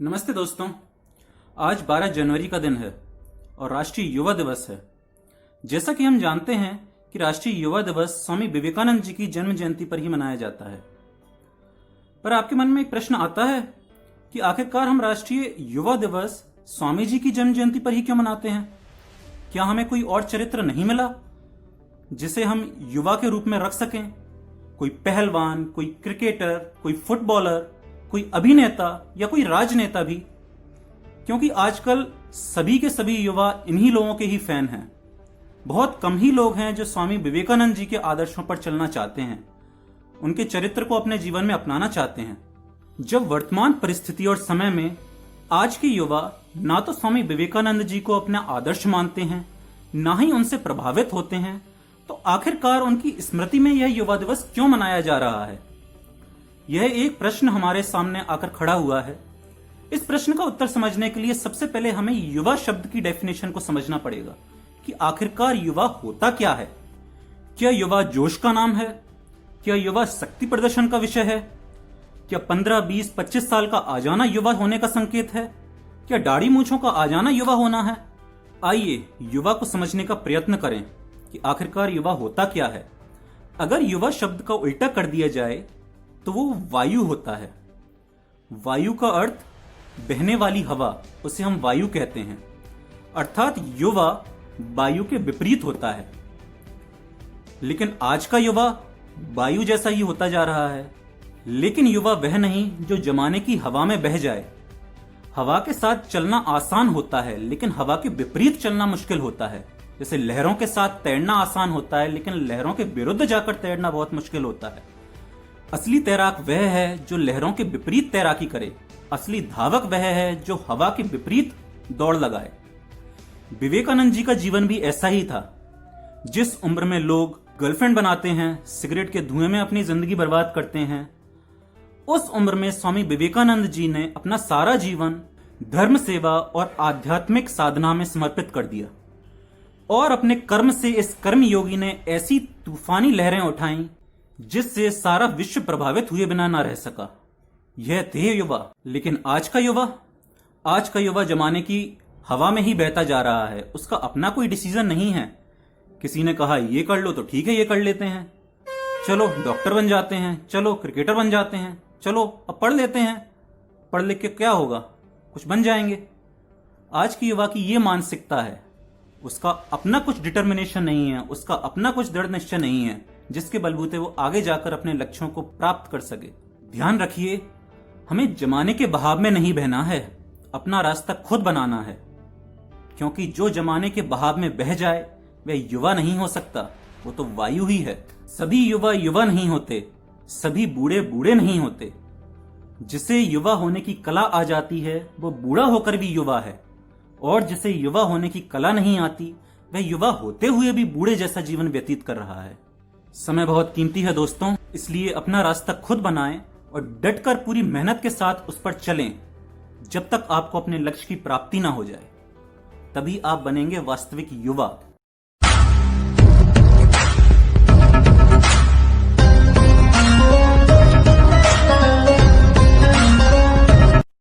नमस्ते दोस्तों। आज 12 जनवरी का दिन है और राष्ट्रीय युवा दिवस है। जैसा कि हम जानते हैं कि राष्ट्रीय युवा दिवस स्वामी विवेकानंद जी की जन्म जयंती पर ही मनाया जाता है। पर आपके मन में एक प्रश्न आता है कि आखिरकार हम राष्ट्रीय युवा दिवस स्वामी जी की जन्म जयंती पर ही क्यों मनाते हैं? क्या हमें कोई और चरित्र नहीं मिला जिसे हम युवा के रूप में रख सकें? कोई पहलवान, कोई क्रिकेटर, कोई फुटबॉलर, कोई अभिनेता या कोई राजनेता भी? क्योंकि आजकल सभी के सभी युवा इन्हीं लोगों के ही फैन हैं। बहुत कम ही लोग हैं जो स्वामी विवेकानंद जी के आदर्शों पर चलना चाहते हैं, उनके चरित्र को अपने जीवन में अपनाना चाहते हैं। जब वर्तमान परिस्थिति और समय में आज के युवा ना तो स्वामी विवेकानंद जी को अपना आदर्श मानते हैं, ना ही उनसे प्रभावित होते हैं, तो आखिरकार उनकी स्मृति में यह युवा दिवस क्यों मनाया जा रहा है? यह एक प्रश्न हमारे सामने आकर खड़ा हुआ है। इस प्रश्न का उत्तर समझने के लिए सबसे पहले हमें युवा शब्द की डेफिनेशन को समझना पड़ेगा कि आखिरकार युवा होता क्या है। क्या युवा जोश का नाम है? क्या युवा शक्ति प्रदर्शन का विषय है? क्या 15, 20, 25 साल का आ जाना युवा होने का संकेत है? क्या दाढ़ी मूंछों का आ जाना युवा होना है? आइए युवा को समझने का प्रयत्न करें कि आखिरकार युवा होता क्या है। अगर युवा शब्द का उल्टा कर दिया जाए तो वो वायु होता है। वायु का अर्थ बहने वाली हवा, उसे हम वायु कहते हैं। अर्थात युवा वायु के विपरीत होता है। लेकिन आज का युवा वायु जैसा ही होता जा रहा है। लेकिन युवा वह नहीं जो जमाने की हवा में बह जाए। हवा के साथ चलना आसान होता है, लेकिन हवा के विपरीत चलना मुश्किल होता है। जैसे लहरों के साथ तैरना आसान होता है, लेकिन लहरों के विरुद्ध जाकर तैरना बहुत मुश्किल होता है। असली तैराक वह है जो लहरों के विपरीत तैराकी करे। असली धावक वह है जो हवा के विपरीत दौड़ लगाए। विवेकानंद जी का जीवन भी ऐसा ही था। जिस उम्र में लोग गर्लफ्रेंड बनाते हैं, सिगरेट के धुएं में अपनी जिंदगी बर्बाद करते हैं, उस उम्र में स्वामी विवेकानंद जी ने अपना सारा जीवन धर्म सेवा और आध्यात्मिक साधना में समर्पित कर दिया। और अपने कर्म से इस कर्मयोगी ने ऐसी तूफानी लहरें उठाई जिससे सारा विश्व प्रभावित हुए बिना ना रह सका। यह थे युवा। लेकिन आज का युवा जमाने की हवा में ही बहता जा रहा है। उसका अपना कोई डिसीजन नहीं है। किसी ने कहा ये कर लो तो ठीक है, ये कर लेते हैं। चलो डॉक्टर बन जाते हैं, चलो क्रिकेटर बन जाते हैं, चलो अब पढ़ लेते हैं, पढ़ लिख के क्या होगा, कुछ बन जाएंगे। आज की युवा की ये मानसिकता है। उसका अपना कुछ डिटर्मिनेशन नहीं है, उसका अपना कुछ दृढ़ निश्चय नहीं है जिसके बलबूते वो आगे जाकर अपने लक्ष्यों को प्राप्त कर सके। ध्यान रखिए, हमें जमाने के बहाव में नहीं बहना है, अपना रास्ता खुद बनाना है। क्योंकि जो जमाने के बहाव में बह जाए वह युवा नहीं हो सकता, वो तो वायु ही है। सभी युवा युवा नहीं होते, सभी बूढ़े बूढ़े नहीं होते। जिसे युवा होने की कला आ जाती है वो बूढ़ा होकर भी युवा है, और जिसे युवा होने की कला नहीं आती वह युवा होते हुए भी बूढ़े जैसा जीवन व्यतीत कर रहा है। समय बहुत कीमती है दोस्तों, इसलिए अपना रास्ता खुद बनाएं और डटकर पूरी मेहनत के साथ उस पर चलें जब तक आपको अपने लक्ष्य की प्राप्ति ना हो जाए। तभी आप बनेंगे वास्तविक युवा।